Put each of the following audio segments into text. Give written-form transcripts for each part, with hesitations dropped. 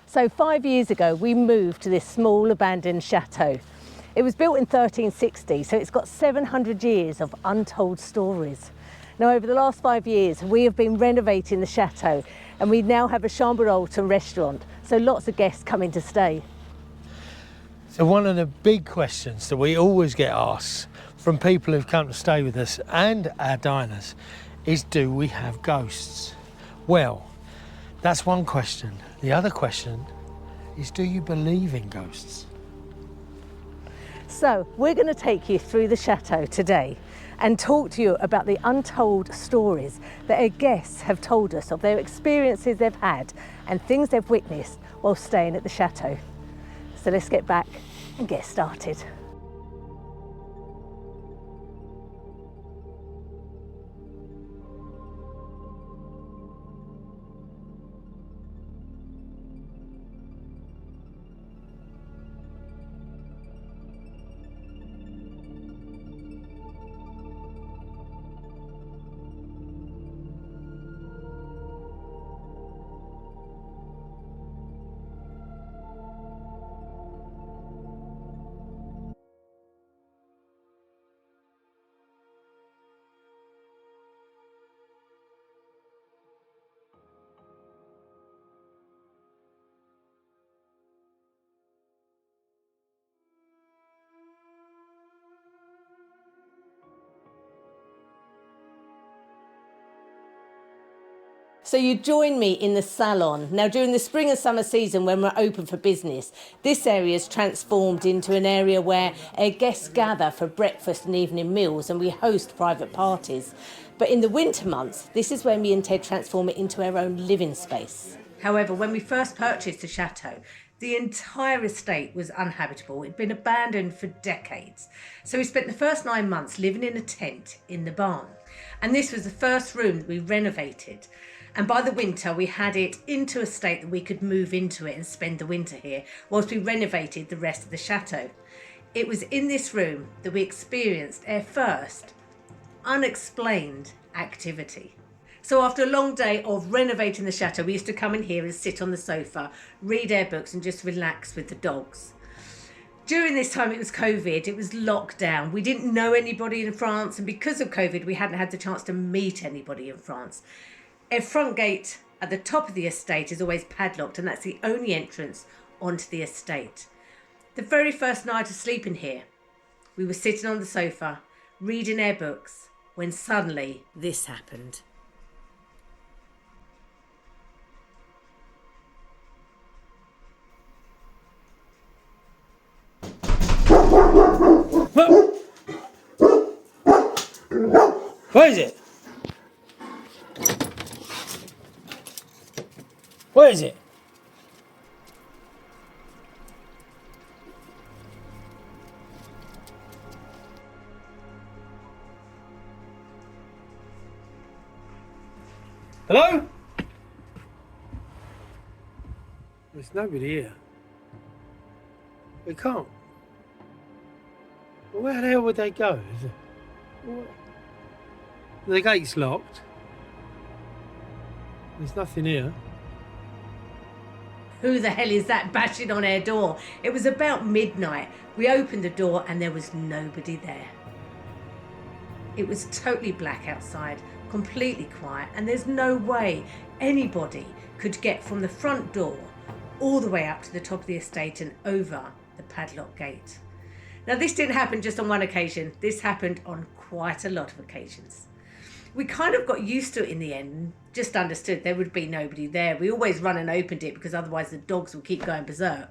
So 5 years ago, we moved to this small abandoned chateau. It was built in 1360, so it's got 700 years of untold stories. Now, over the last 5 years, we have been renovating the chateau, and we now have a chambre haute and restaurant, so lots of guests coming to stay. So one of the big questions that we always get asked from people who've come to stay with us and our diners is, do we have ghosts? Well, that's one question. The other question is, do you believe in ghosts? So we're going to take you through the chateau today and talk to you about the untold stories that our guests have told us of their experiences they've had and things they've witnessed while staying at the chateau. So let's get back and get started. So you join me in the salon. Now, during the spring and summer season when we're open for business, this area is transformed into an area where our guests gather for breakfast and evening meals, and we host private parties. But in the winter months, this is when me and Ted transform it into our own living space. However, when we first purchased the chateau, the entire estate was uninhabitable. It'd been abandoned for decades. So we spent the first 9 months living in a tent in the barn. And this was the first room that we renovated. And by the winter, we had it into a state that we could move into it and spend the winter here, whilst we renovated the rest of the chateau. It was in this room that we experienced our first unexplained activity. So after a long day of renovating the chateau, we used to come in here and sit on the sofa, read our books and just relax with the dogs. During this time, it was COVID, it was locked down. We didn't know anybody in France, and because of COVID, we hadn't had the chance to meet anybody in France. Our front gate at the top of the estate is always padlocked, and that's the only entrance onto the estate. The very first night of sleeping here, we were sitting on the sofa, reading our books, when suddenly this happened. Where is it? Where is it? Hello? There's nobody here. We can't. Well, where the hell would they go? The gate's locked. There's nothing here. Who the hell is that bashing on our door? It was about midnight. We opened the door and there was nobody there. It was totally black outside, completely quiet, and there's no way anybody could get from the front door all the way up to the top of the estate and over the padlock gate. Now, this didn't happen just on one occasion. This happened on quite a lot of occasions. We kind of got used to it in the end, just understood there would be nobody there. We always run and opened it because otherwise the dogs would keep going berserk.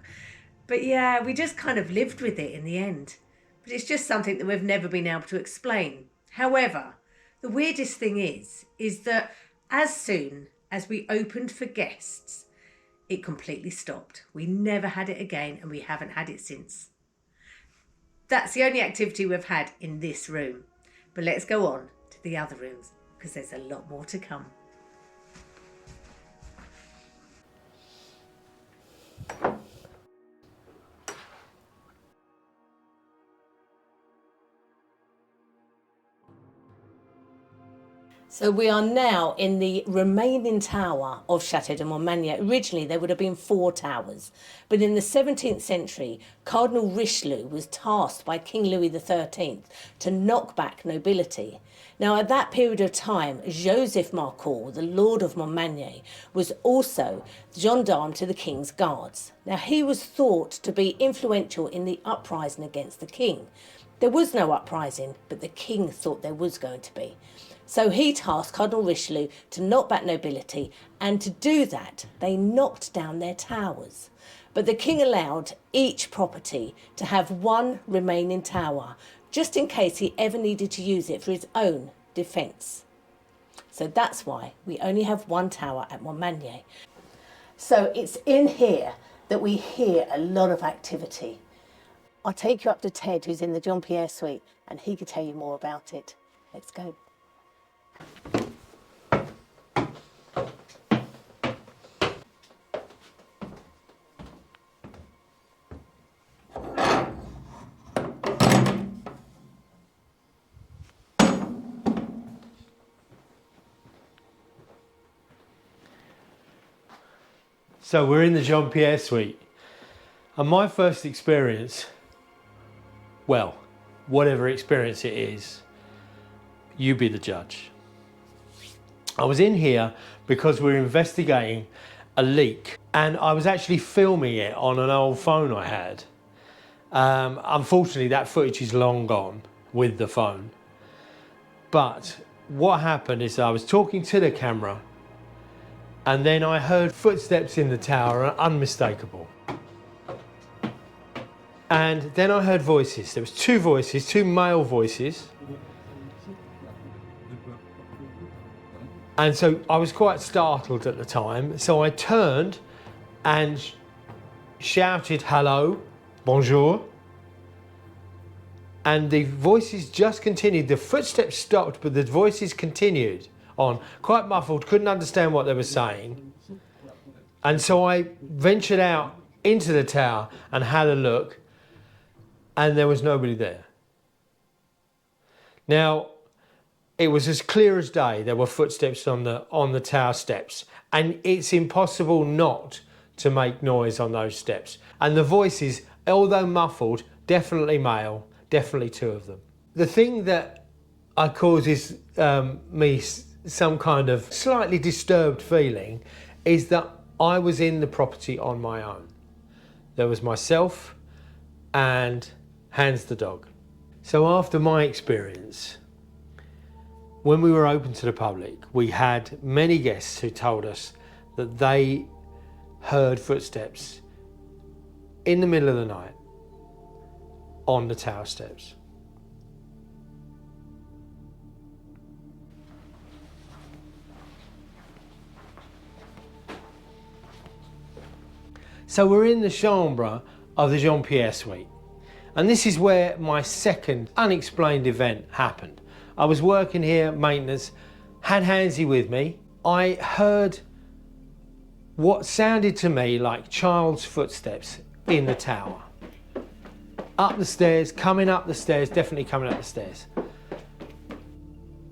But yeah, we just kind of lived with it in the end. But it's just something that we've never been able to explain. However, the weirdest thing is that as soon as we opened for guests, it completely stopped. We never had it again, and we haven't had it since. That's the only activity we've had in this room. But let's go on to the other rooms, because there's a lot more to come. So we are now in the remaining tower of Chateau de Montmagny. Originally there would have been 4 towers, but in the 17th century, Cardinal Richelieu was tasked by King Louis XIII to knock back nobility. Now at that period of time, Joseph Marcourt, the Lord of Montmagny, was also gendarme to the King's guards. Now he was thought to be influential in the uprising against the King. There was no uprising, but the King thought there was going to be. So he tasked Cardinal Richelieu to knock back nobility, and to do that, they knocked down their towers. But the King allowed each property to have 1 remaining tower, just in case he ever needed to use it for his own defence. So that's why we only have 1 tower at Montmagny. So it's in here that we hear a lot of activity. I'll take you up to Ted, who's in the Jean Pierre suite, and he can tell you more about it. Let's go. So we're in the Jean Pierre suite, and my first experience, well, whatever experience it is, you be the judge. I was in here because we're investigating a leak, and I was actually filming it on an old phone I had. Unfortunately, that footage is long gone with the phone. But what happened is I was talking to the camera, and then I heard footsteps in the tower, unmistakable. And then I heard voices. There was 2 voices, 2 male voices. And so I was quite startled at the time. So I turned and shouted, "Hello, bonjour." And the voices just continued. The footsteps stopped, but the voices continued on, quite muffled, couldn't understand what they were saying. And so I ventured out into the tower and had a look, and there was nobody there. Now, it was as clear as day. There were footsteps on the tower steps, and it's impossible not to make noise on those steps. And the voices, although muffled, definitely male, definitely 2 of them. The thing that causes me some kind of slightly disturbed feeling is that I was in the property on my own. There was myself and Hans the dog. So after my experience, when we were open to the public, we had many guests who told us that they heard footsteps in the middle of the night on the tower steps. So we're in the chambre of the Jean Pierre suite, and this is where my second unexplained event happened. I was working here, maintenance, had Hansy with me. I heard what sounded to me like child's footsteps in the tower. Up the stairs, coming up the stairs, definitely coming up the stairs.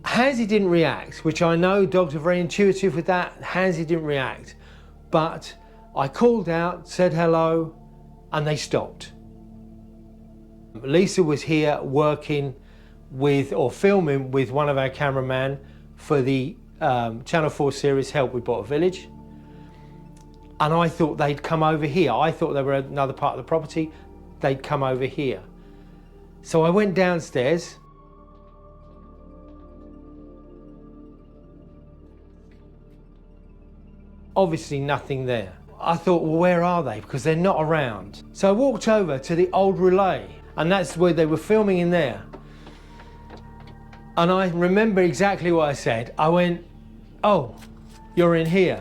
Hansy didn't react, which I know dogs are very intuitive with that. Hansy didn't react, but I called out, said hello, and they stopped. Lisa was here working with, or filming with, one of our cameramen for the Channel 4 series Help We Bought a Village. And I thought they'd come over here. I thought they were another part of the property. They'd come over here. So I went downstairs. Obviously nothing there. I thought, well, where are they? Because they're not around. So I walked over to the old relay, and that's where they were filming in there. And I remember exactly what I said. I went, "Oh, you're in here."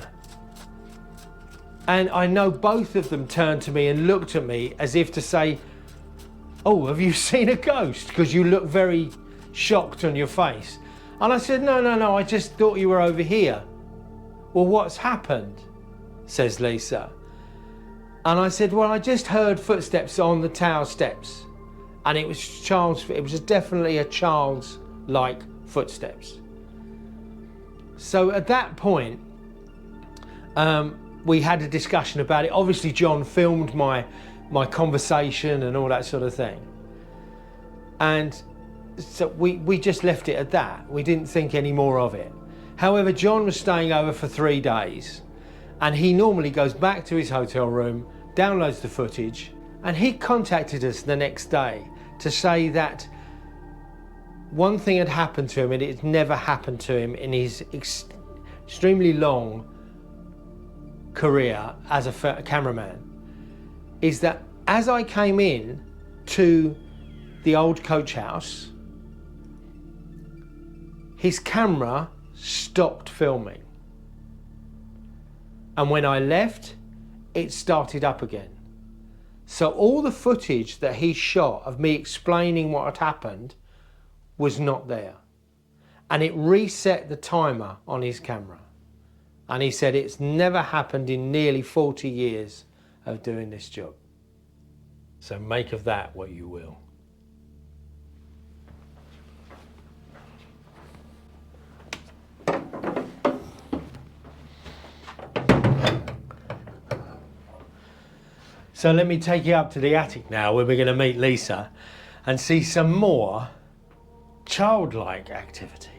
And I know both of them turned to me and looked at me as if to say, "Oh, have you seen a ghost?" Because you look very shocked on your face. And I said, no, I just thought you were over here." "Well, what's happened?" says Lisa. And I said, "Well, I just heard footsteps on the tower steps, and it was definitely a child's like footsteps." So at that point, we had a discussion about it. Obviously, John filmed my conversation and all that sort of thing. And so we just left it at that. We didn't think any more of it. However, John was staying over for 3 days, and he normally goes back to his hotel room, downloads the footage, and he contacted us the next day to say that one thing had happened to him, and it had never happened to him in his extremely long career as a cameraman, is that as I came in to the old coach house, his camera stopped filming. And when I left, it started up again. So all the footage that he shot of me explaining what had happened was not there. And it reset the timer on his camera. And he said it's never happened in nearly 40 years of doing this job. So make of that what you will. So let me take you up to the attic now, where we're going to meet Lisa and see some more childlike activity.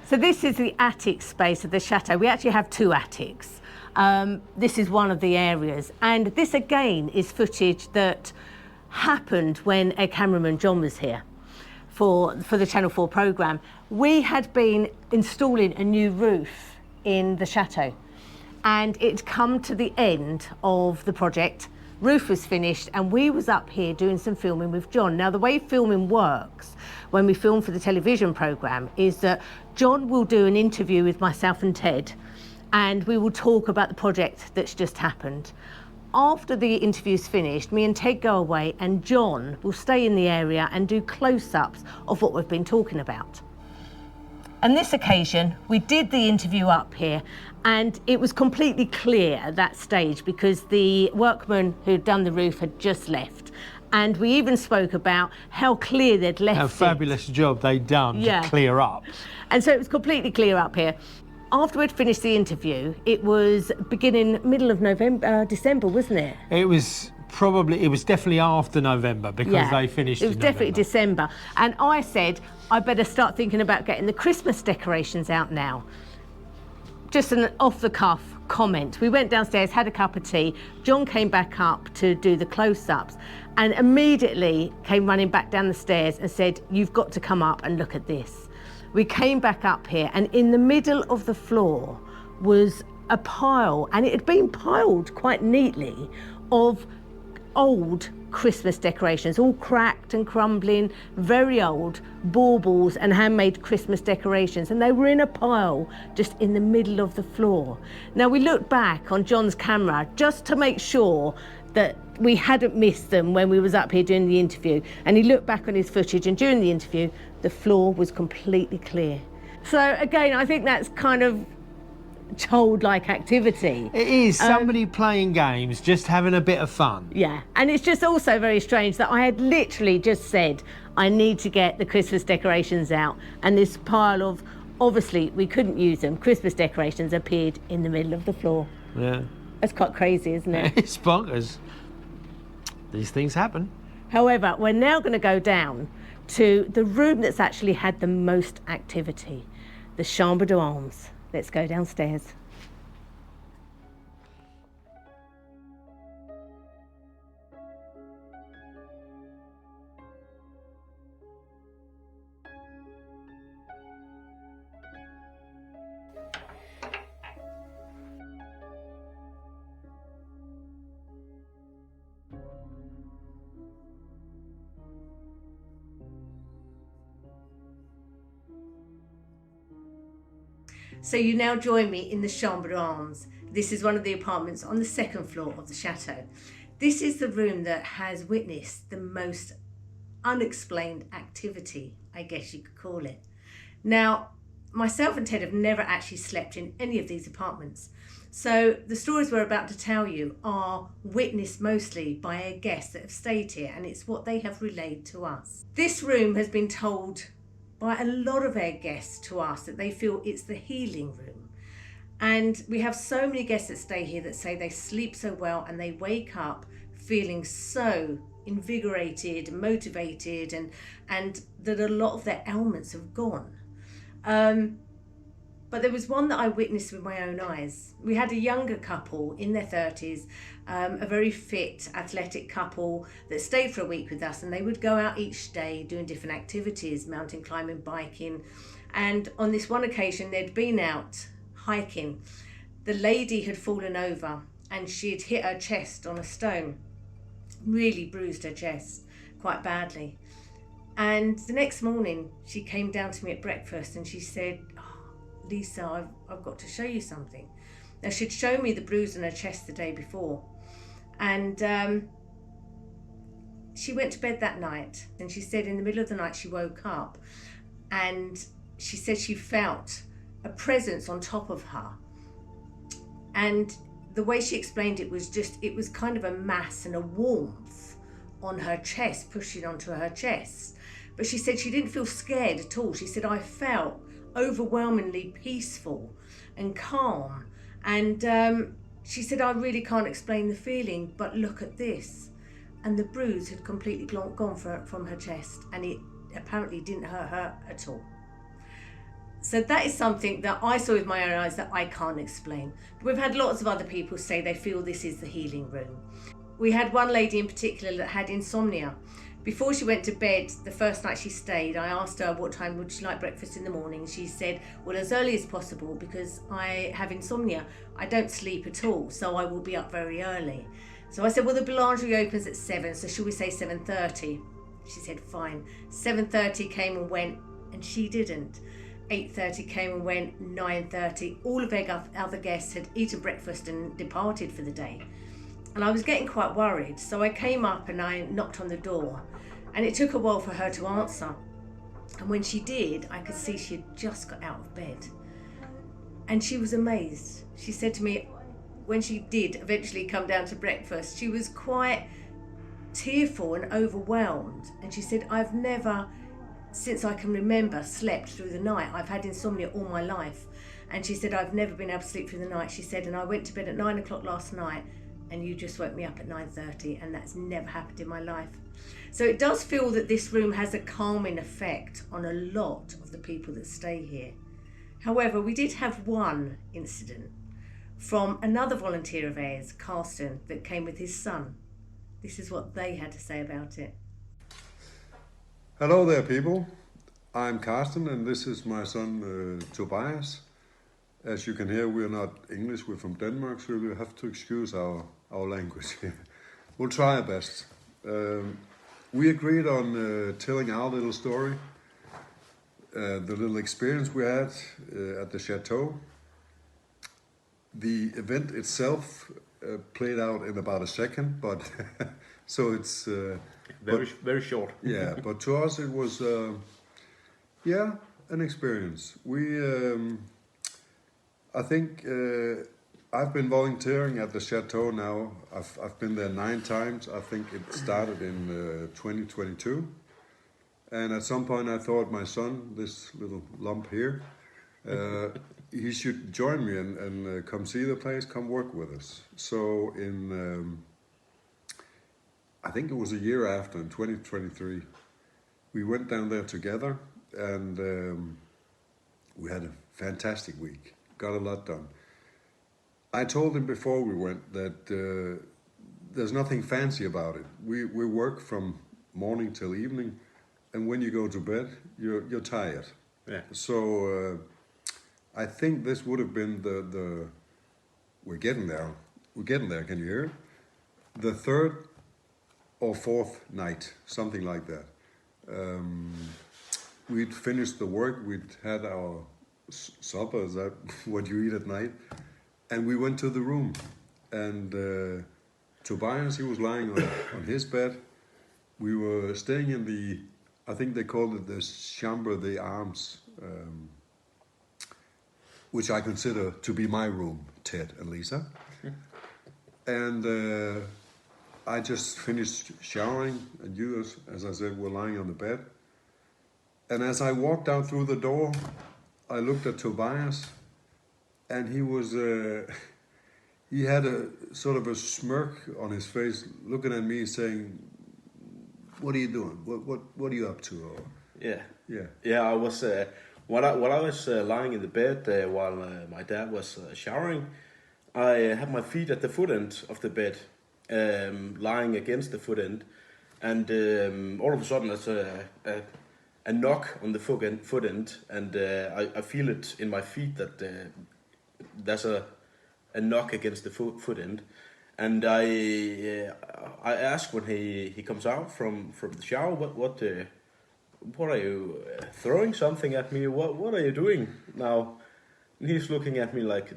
So this is the attic space of the chateau. We actually have 2 attics. This is one of the areas, and this again is footage that happened when a cameraman, John, was here for the Channel 4 programme. We had been installing a new roof in the chateau, and it'd come to the end of the project. Roof was finished, and we was up here doing some filming with John. Now, the way filming works when we film for the television programme is that John will do an interview with myself and Ted, and we will talk about the project that's just happened. After the interview's finished, me and Ted go away, and John will stay in the area and do close-ups of what we've been talking about. On this occasion, we did the interview up here, and it was completely clear at that stage because the workman who'd done the roof had just left. And we even spoke about how clear they'd left it. How fabulous job they'd done to clear up. And so it was completely clear up here. After we'd finished the interview, it was beginning middle of December, wasn't it? It was definitely after November because they finished in November. It was definitely December. And I said, I better start thinking about getting the Christmas decorations out now. Just an off-the-cuff comment. We went downstairs, had a cup of tea. John came back up to do the close-ups and immediately came running back down the stairs and said, you've got to come up and look at this. We came back up here, and in the middle of the floor was a pile, and it had been piled quite neatly, of old Christmas decorations, all cracked and crumbling, very old baubles and handmade Christmas decorations, and they were in a pile just in the middle of the floor. Now, we looked back on John's camera just to make sure that we hadn't missed them when we was up here doing the interview, and he looked back on his footage, and during the interview the floor was completely clear. So again, I think that's kind of childlike activity. It is somebody playing games, just having a bit of fun. Yeah, and it's just also very strange that I had literally just said I need to get the Christmas decorations out, and this pile of, obviously we couldn't use them, Christmas decorations appeared in the middle of the floor. Yeah. That's quite crazy, isn't it? It's bonkers. These things happen. However, we're now going to go down to the room that's actually had the most activity, the chambre d'armes. Let's go downstairs. So you now join me in the chambre d'armes. This is one of the apartments on the 2nd floor of the chateau. This is the room that has witnessed the most unexplained activity, I guess you could call it. Now, myself and Ted have never actually slept in any of these apartments. So the stories we're about to tell you are witnessed mostly by our guests that have stayed here, and it's what they have relayed to us. This room has been told by a lot of our guests to us that they feel it's the healing room. And we have so many guests that stay here that say they sleep so well and they wake up feeling so invigorated, motivated, and that a lot of their ailments have gone. But there was one that I witnessed with my own eyes. We had a younger couple in their 30s, a very fit, athletic couple that stayed for a week with us, and they would go out each day doing different activities, mountain climbing, biking. And on this one occasion, they'd been out hiking. The lady had fallen over and she'd hit her chest on a stone, really bruised her chest quite badly. And the next morning, she came down to me at breakfast and she said, Lisa, I've got to show you something. Now, she'd shown me the bruise on her chest the day before. And she went to bed that night. And she said in the middle of the night, she woke up. And she said she felt a presence on top of her. And the way she explained it was it was kind of a mass and a warmth on her chest, pushing onto her chest. But she said she didn't feel scared at all. She said, I felt overwhelmingly peaceful and calm. And she said, I really can't explain the feeling, but look at this. And the bruise had completely gone from her chest, and it apparently didn't hurt her at all. So that is something that I saw with my own eyes that I can't explain. But we've had lots of other people say they feel this is the healing room. We had one lady in particular that had insomnia. Before she went to bed, the first night she stayed, I asked her what time would she like breakfast in the morning. She said, well, as early as possible, because I have insomnia. I don't sleep at all, so I will be up very early. So I said, well, the boulangerie opens at 7, so should we say 7:30? She said, fine. 7:30 came and went, and she didn't. 8:30 came and went, 9:30. All of our other guests had eaten breakfast and departed for the day. And I was getting quite worried, so I came up and I knocked on the door. And it took a while for her to answer. And when she did, I could see she had just got out of bed. And she was amazed. She said to me, when she did eventually come down to breakfast, she was quite tearful and overwhelmed. And she said, I've never, since I can remember, slept through the night. I've had insomnia all my life. And she said, I've never been able to sleep through the night. She said, and I went to bed at 9 o'clock last night, and you just woke me up at 9:30, and that's never happened in my life. So it does feel that this room has a calming effect on a lot of the people that stay here. However, we did have one incident from another volunteer of ours, Carsten, that came with his son. This is what they had to say about it. Hello there, people. I'm Carsten, and this is my son Tobias. As you can hear, we're not English, we're from Denmark, so you have to excuse our language here. We'll try our best. We agreed on telling our little story, the little experience we had at the Chateau. The event itself played out in about a second, but so it's... very short. Yeah, but to us it was, an experience. I think I've been volunteering at the Chateau now. I've been there 9 times. I think it started in 2022. And at some point I thought my son, this little lump here, he should join me and come see the place, come work with us. So I think it was a year after, in 2023, we went down there together, and we had a fantastic week. Got a lot done. I told him before we went that there's nothing fancy about it. We work from morning till evening, and when you go to bed, you're tired. Yeah. So I think this would have been we're getting there. Can you hear it? The 3rd or 4th night, something like that. We'd finished the work. We'd had our supper, is that what you eat at night? And we went to the room, and Tobias, he was lying on his bed. We were staying in I think they called it the chambre des armes. which I consider to be my room, Ted and Lisa. And I just finished showering, and you, as I said, were lying on the bed. And as I walked out through the door, I looked at Tobias, and he was, he had a sort of a smirk on his face, looking at me, saying, "What are you doing? What are you up to?" Or, Yeah. I was while I was lying in the bed while my dad was showering. I had my feet at the foot end of the bed, lying against the foot end, and all of a sudden there's a knock on the foot end, and I feel it in my feet that there's a knock against the foot end, and I ask when he comes out from the shower, what are you throwing something at me? What are you doing now? And he's looking at me like,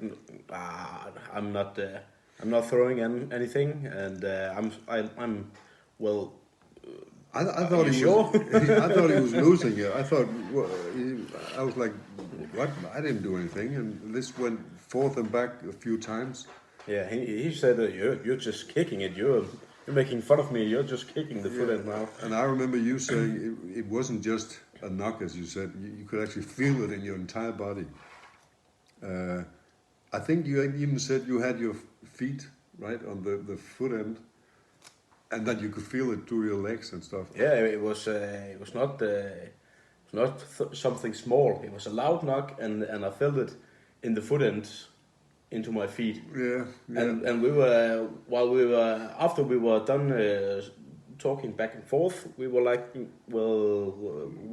I'm not throwing anything, and I'm well. I thought he sure? was. I thought he was losing it. I thought I was like, "What? I didn't do anything." And this went forth and back a few times. Yeah, he said that you're just kicking it. You're making fun of me. You're just kicking the foot end now. And I remember you saying it wasn't just a knock, as you said. You could actually feel it in your entire body. I think you even said you had your feet right on the foot end, and that you could feel it through your legs and stuff. Yeah, it was not something small. It was a loud knock, and I felt it in the foot end into my feet. Yeah. And we were after we were done talking back and forth, we were like, well,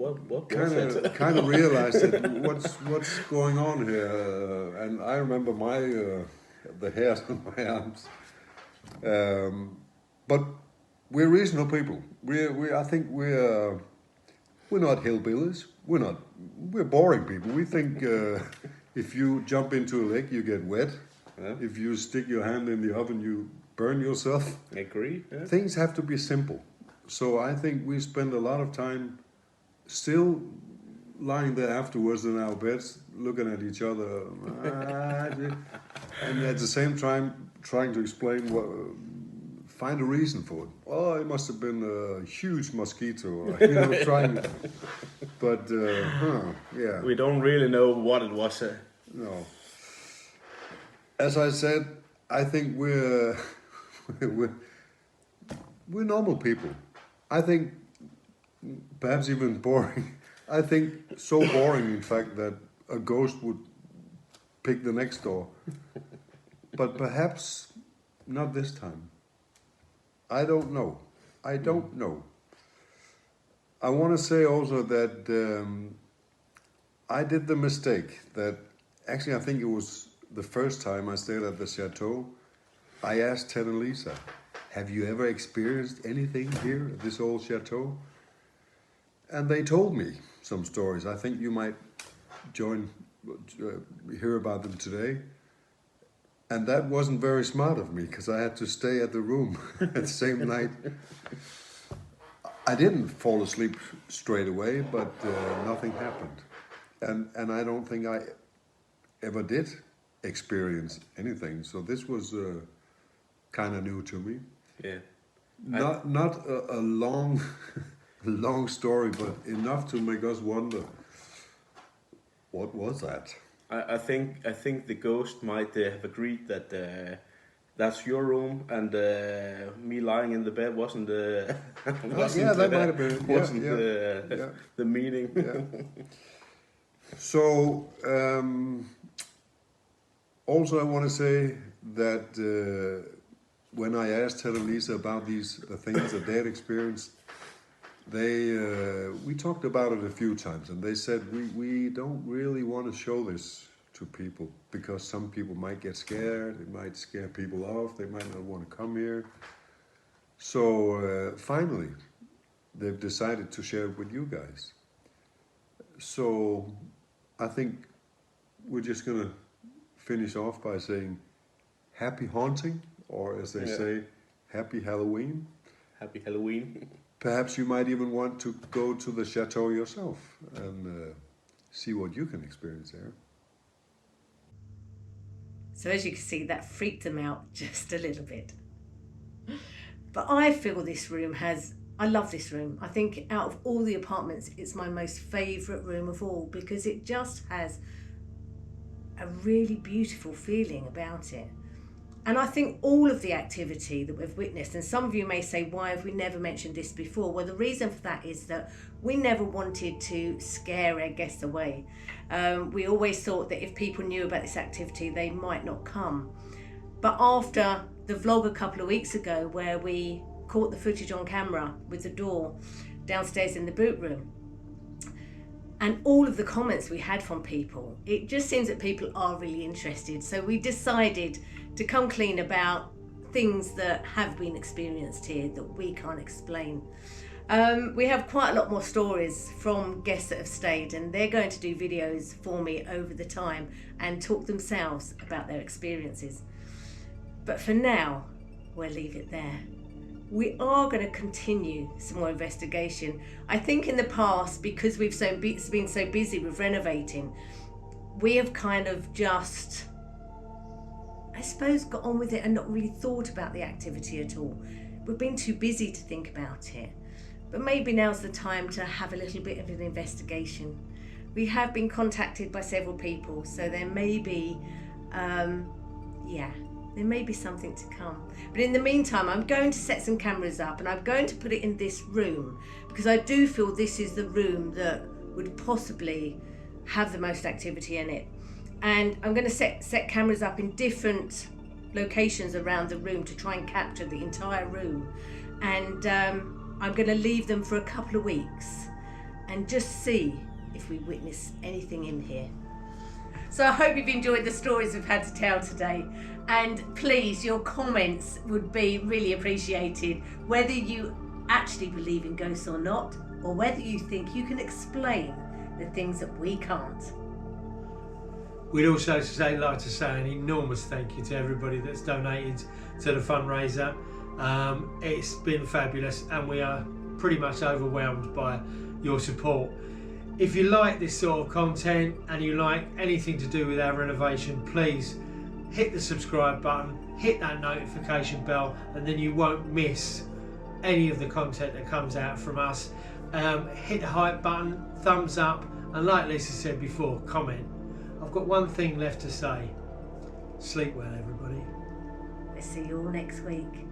what was it? Kind of realized that what's going on here, and I remember the hairs on my arms. But we're reasonable people. I think we're not hillbillies. We're boring people. We think if you jump into a lake, you get wet. Yeah. If you stick your hand in the oven, you burn yourself. I agree. Yeah. Things have to be simple. So I think we spend a lot of time still lying there afterwards in our beds, looking at each other, and at the same time trying to explain find a reason for it. Oh, it must have been a huge mosquito, or, trying. But yeah. We don't really know what it was. No. As I said, I think we're normal people. I think perhaps even boring. I think so boring, in fact, that a ghost would pick the next door. But perhaps not this time. I don't know. I want to say also that I did the mistake that actually I think it was the first time I stayed at the Chateau. I asked Ted and Lisa, "Have you ever experienced anything here at this old chateau?" And they told me some stories. I think you might hear about them today. And that wasn't very smart of me, because I had to stay at the room at the same night. I didn't fall asleep straight away, but nothing happened. And I don't think I ever did experience anything. So this was kind of new to me. Yeah. Not a long, long story, but enough to make us wonder, what was that? I think the ghost might have agreed that that's your room, and me lying in the bed wasn't yeah, that might have been wasn't yeah. the meaning. Yeah. So also I want to say that when I asked Ted and Lisa about the things that they had experienced, we talked about it a few times, and they said we don't really want to show this to people because some people might get scared. It might scare people off. They might not want to come here. So finally, they've decided to share it with you guys. So I think we're just gonna finish off by saying happy haunting, or as they say, happy Halloween. Happy Halloween. Perhaps you might even want to go to the chateau yourself and see what you can experience there. So as you can see, that freaked them out just a little bit. But I feel this room I love this room. I think out of all the apartments, it's my most favourite room of all, because it just has a really beautiful feeling about it. And I think all of the activity that we've witnessed, and some of you may say, why have we never mentioned this before? Well, the reason for that is that we never wanted to scare our guests away. We always thought that if people knew about this activity, they might not come. But after the vlog a couple of weeks ago, where we caught the footage on camera with the door downstairs in the boot room, and all of the comments we had from people, it just seems that people are really interested. So we decided to come clean about things that have been experienced here that we can't explain. We have quite a lot more stories from guests that have stayed, and they're going to do videos for me over the time and talk themselves about their experiences. But for now, we'll leave it there. We are going to continue some more investigation. I think in the past, because we've been so busy with renovating, we have kind of just, I suppose, got on with it and not really thought about the activity at all. We've been too busy to think about it. But maybe now's the time to have a little bit of an investigation. We have been contacted by several people, so there may be, there may be something to come. But in the meantime, I'm going to set some cameras up, and I'm going to put it in this room, because I do feel this is the room that would possibly have the most activity in it. And I'm going to set cameras up in different locations around the room to try and capture the entire room. And I'm going to leave them for a couple of weeks and just see if we witness anything in here. So I hope you've enjoyed the stories we've had to tell today. And please, your comments would be really appreciated, whether you actually believe in ghosts or not, or whether you think you can explain the things that we can't. We'd also like to say an enormous thank you to everybody that's donated to the fundraiser. It's been fabulous, and we are pretty much overwhelmed by your support. If you like this sort of content and you like anything to do with our renovation, please hit the subscribe button, hit that notification bell, and then you won't miss any of the content that comes out from us. Hit the hype button, thumbs up, and like Lisa said before, comment. I've got one thing left to say. Sleep well, everybody. We'll see you all next week.